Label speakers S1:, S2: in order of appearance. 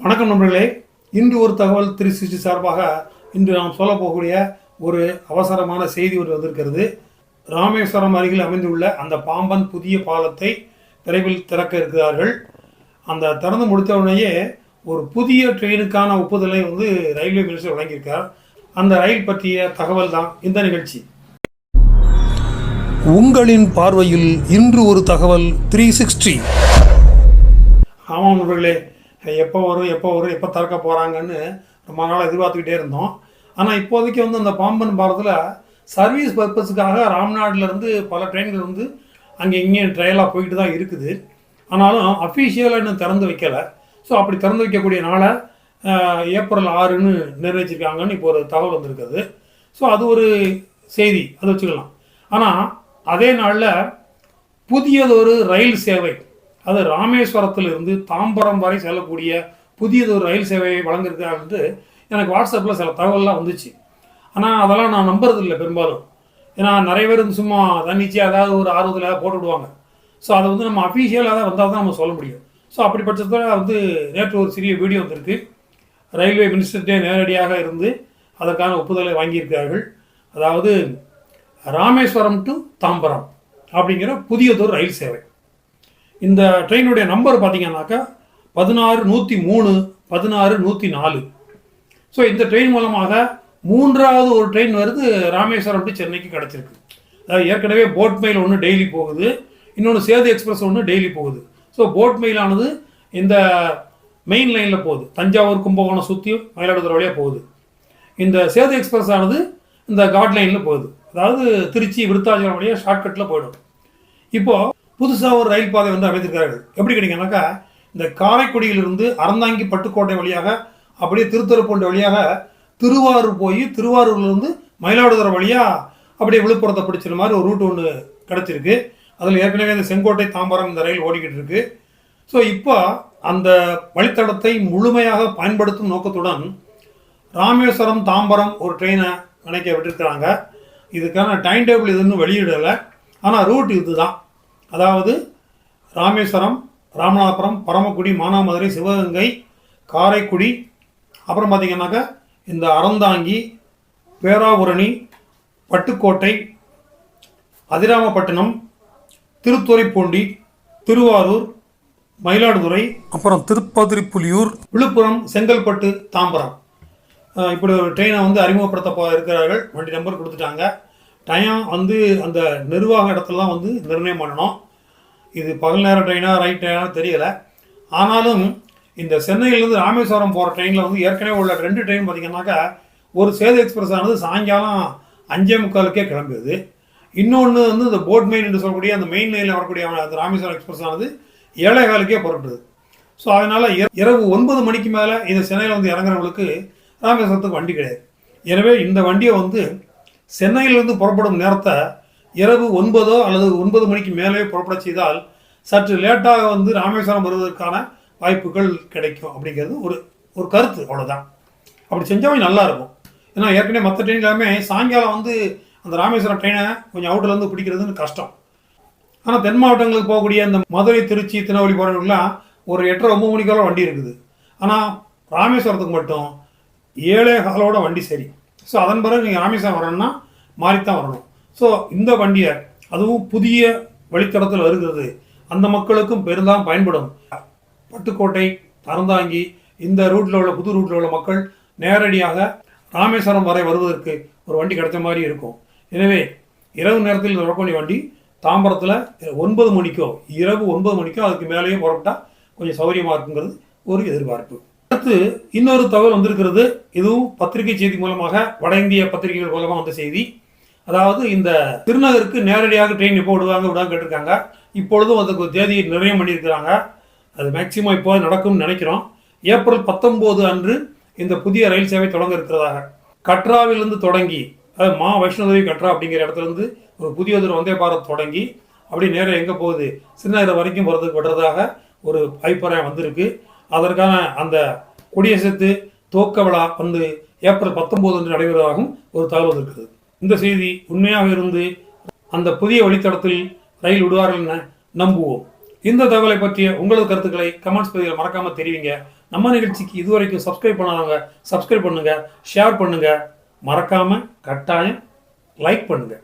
S1: வணக்கம் நண்பர்களே. இன்று ஒரு தகவல் 360 சார்பாக இன்று நாம் சொல்ல போகக்கூடிய ஒரு அவசரமான செய்தி ஒன்று வந்திருக்கிறது. ராமேஸ்வரம் அருகில் அமைந்துள்ள அந்த பாம்பன் புதிய பாலத்தை விரைவில் திறக்க இருக்கிறார்கள். அந்த திறந்து முடித்தவுடனேயே ஒரு புதிய ட்ரெயினுக்கான ஒப்புதலை ரயில்வே மினிஸ்டர் வழங்கியிருக்கார். அந்த ரயில் பற்றிய தகவல் தான் இந்த நிகழ்ச்சி. உங்களின் பார்வையில் இன்று ஒரு தகவல் 360. ஆமாம் நண்பர்களே, எப்போ எப்போ திறக்க போகிறாங்கன்னு ரொம்ப நாளாக எதிர்பார்த்துக்கிட்டே இருந்தோம். ஆனால் இப்போதைக்கு அந்த பாம்பன் பாலத்தில் சர்வீஸ் பர்பஸுக்காக ராம்நாட்டிலேருந்து பல ட்ரெயின்கள் அங்கே இங்கேயும் ட்ரையலாக போயிட்டு தான் இருக்குது. ஆனாலும் அஃபீஷியலாக இன்னும் திறந்து வைக்கலை. ஸோ அப்படி திறந்து வைக்கக்கூடிய நாளை ஏப்ரல் 6ன்னு நிர்ணயிச்சிருக்காங்கன்னு இப்போ ஒரு தகவல் வந்திருக்குது. ஸோ அது ஒரு செய்தி, அதை வச்சுக்கலாம். ஆனால் அதே நாளில் புதியதொரு ரயில் சேவை, அது ராமேஸ்வரத்திலிருந்து தாம்பரம் வரை செல்லக்கூடிய புதியதொரு ரயில் சேவையை வழங்கியிருக்காங்கன்ட்டு எனக்கு வாட்ஸ்அப்பில் சில தகவல்லாம் வந்துச்சு. ஆனால் அதெல்லாம் நான் நம்புறதில்லை பெரும்பாலும். ஏன்னா நிறைய பேர் சும்மா தன்னிச்சையாக ஏதாவது ஒரு ஆர்வத்தில் போட்டு விடுவாங்க. ஸோ அதை நம்ம அஃபீஷியலாக தான் வந்தால் தான் நம்ம சொல்ல முடியும். ஸோ அப்படி பட்சத்தில் நேற்று ஒரு சிறிய வீடியோ வந்திருக்கு. ரயில்வே மினிஸ்டர்கிட்டே நேரடியாக இருந்து அதற்கான ஒப்புதலை வாங்கியிருக்கிறார்கள். அதாவது ராமேஸ்வரம் டு தாம்பரம் அப்படிங்கிற புதியதொரு ரயில் சேவை. இந்த ட்ரெயினுடைய நம்பர் பார்த்தீங்கன்னாக்கா 16103, 16104. ஸோ இந்த ட்ரெயின் மூலமாக மூன்றாவது ஒரு ட்ரெயின் ராமேஸ்வரம் டு சென்னைக்கு கிடச்சிருக்கு. அதாவது ஏற்கனவே போட் மெயில் ஒன்று டெய்லி போகுது, இன்னொன்று சேது எக்ஸ்பிரஸ் ஒன்று டெய்லி போகுது. ஸோ போட் மெயிலானது இந்த மெயின் லைனில் போகுது, தஞ்சாவூர் கும்பகோணம் சுற்றி மயிலாடுதுறை வழியாக போகுது. இந்த சேது எக்ஸ்பிரஸ் ஆனது இந்த காட் லைனில் போகுது, அதாவது திருச்சி விருத்தாச்சலம் வழியாக ஷார்ட்கட்டில் போயிடும். இப்போது புதுசாக ஒரு ரயில் பாதை அமைத்திருக்கிறார்கள். எப்படி கிடைக்குனாக்கா, இந்த காரைக்குடியிலிருந்து அறந்தாங்கி பட்டுக்கோட்டை வழியாக அப்படியே திருத்துறைப்பூண்டி வழியாக திருவாரூர் போய் திருவாரூர்லேருந்து மயிலாடுதுறை வழியாக அப்படியே விழுப்புரத்தை பிடிச்சிற மாதிரி ஒரு ரூட் ஒன்று கிடச்சிருக்கு. அதில் ஏற்கனவே இந்த செங்கோட்டை தாம்பரம் இந்த ரயில் ஓடிக்கிட்டு இருக்கு. ஸோ இப்போ அந்த வழித்தடத்தை முழுமையாக பயன்படுத்தும் நோக்கத்துடன் ராமேஸ்வரம் தாம்பரம் ஒரு ட்ரெயினை இணைக்க விட்டுருக்கிறாங்க. இதுக்கான டைம் டேபிள் இதுன்னு வெளியிடலை, ஆனால் ரூட் இதுதான். அதாவது ராமேஸ்வரம், ராமநாதபுரம், பரமக்குடி, மானாமதுரை, சிவகங்கை, காரைக்குடி, அப்புறம் பார்த்திங்கன்னாக்கா இந்த அறந்தாங்கி, பேராவூரணி, பட்டுக்கோட்டை, அதிராமப்பட்டினம், திருத்துறைப்பூண்டி, திருவாரூர், மயிலாடுதுறை, அப்புறம் திருப்பதிரிப்புலியூர், விழுப்புரம், செங்கல்பட்டு, தாம்பரம். இப்படி ஒரு ட்ரெயினை அறிமுகப்படுத்த இருக்கிறார்கள். வண்டி நம்பர் கொடுத்துட்டாங்க. டைம் அந்த நிர்வாக இடத்துலலாம் நிர்ணயம் பண்ணணும். இது பகல் நேர ட்ரெயினா ரைட் ட்ரெயினா தெரியலை. ஆனாலும் இந்த சென்னையிலேருந்து ராமேஸ்வரம் போகிற ட்ரெயினில் ஏற்கனவே உள்ள 2 ட்ரெயின் பார்த்திங்கன்னாக்கா, ஒரு சேது எக்ஸ்பிரஸ் ஆனது சாயங்காலம் 5:45 கிளம்பிடுது. இன்னொன்று இந்த போட் மெயின் என்று சொல்லக்கூடிய அந்த மெயின் லைனில் வரக்கூடிய அந்த ராமேஸ்வரம் எக்ஸ்பிரஸ் ஆனது 7:15 புறப்படுது. ஸோ அதனால் இரவு 9 மணிக்கு மேலே இந்த சென்னையில் இறங்குறவங்களுக்கு ராமேஸ்வரத்துக்கு வண்டி கிடையாது. எனவே இந்த வண்டியை சென்னையிலிருந்து புறப்படும் நேரத்தை இரவு 9 அல்லது 9 மணிக்கு மேலே புறப்பட செய்தால் சற்று லேட்டாக ராமேஸ்வரம் வருவதற்கான வாய்ப்புகள் கிடைக்கும் அப்படிங்கிறது ஒரு கருத்து. அவ்வளோதான். அப்படி செஞ்சால் நல்லா இருக்கும். ஏன்னா ஏற்கனவே மற்ற ட்ரெயின் எல்லாமே சாயங்காலம் அந்த ராமேஸ்வரம் ட்ரெயினை கொஞ்சம் அவுட்டிலேருந்து பிடிக்கிறதுன்னு கஷ்டம். ஆனால் தென் மாவட்டங்களுக்கு போகக்கூடிய அந்த மதுரை, திருச்சி, திருநெல்வேலி போகிறவங்களாம் ஒரு 8:30-9 மணிக்கெல்லாம் வண்டி இருக்குது. ஆனால் ராமேஸ்வரத்துக்கு மட்டும் 7:15 வண்டி சரி. ஸோ அதன் பிறகு நீங்கள் ராமேஸ்வரம் வரணும்னா மாறித்தான் வரணும். ஸோ இந்த வண்டியை அதுவும் புதிய வழித்தடத்தில் வருகிறது, அந்த மக்களுக்கும் பெருந்தான் பயன்படும். பட்டுக்கோட்டை, அறந்தாங்கி இந்த ரூட்டில் உள்ள புது ரூட்டில் உள்ள மக்கள் நேரடியாக ராமேஸ்வரம் வரை வருவதற்கு ஒரு வண்டி கிடைச்ச மாதிரி இருக்கும். எனவே இரவு நேரத்தில் வரக்கூடிய வண்டி தாம்பரத்தில் 9 மணிக்கோ இரவு 9 மணிக்கோ அதுக்கு மேலேயே புறப்பட்டால் கொஞ்சம் சௌகரியமாக இருக்குங்கிறது ஒரு எதிர்பார்ப்பு. அடுத்து இன்னொரு தகவல் வந்திருக்கிறது. இதுவும் பத்திரிகை செய்தி மூலமாக, வட இந்திய பத்திரிகைகள் மூலமாக வந்த செய்தி. அதாவது இந்த திருநகருக்கு நேரடியாக ட்ரெயின் எப்போ விடாங்க கேட்டிருக்காங்க. இப்பொழுதும் அதுக்கு தேதியை நிர்ணயம் பண்ணியிருக்கிறாங்க. அது மேக்சிமம் இப்போ நடக்கும்னு நினைக்கிறோம். ஏப்ரல் 19 அன்று இந்த புதிய ரயில் சேவை தொடங்க இருக்கிறதாக. கட்ராவிலிருந்து தொடங்கி, அதாவது மா வைஷ்ணோதேவி கட்ரா அப்படிங்கிற இடத்துலேருந்து ஒரு புதியதொரு வந்தே பாரத் தொடங்கி அப்படி நேரம் எங்கே போகுது, ஸ்ரீநகர் வரைக்கும் போகிறதுக்கு விடுறதாக ஒரு அபிப்பிராயம் வந்திருக்கு. அதற்கான அந்த கொடியசைத்து துவக்க விழா ஏப்ரல் 19 அன்று நடைபெறுவதாகவும் ஒரு தகவல் வந்திருக்குது. இந்த செய்தி உண்மையாக இருந்து அந்த புதிய வழித்தடத்தில் ரயில் விடுவார்கள் என நம்புவோம். இந்த தகவலை பற்றிய உங்களது கருத்துக்களை கமெண்ட்ஸ் பகுதியில் மறக்காமல் தெரிவிங்க. நம்ம நிகழ்ச்சிக்கு இதுவரைக்கும் சப்ஸ்கிரைப் பண்ணாதவங்க சப்ஸ்கிரைப் பண்ணுங்கள், ஷேர் பண்ணுங்கள், மறக்காமல் கட்டாயம் லைக் பண்ணுங்கள்.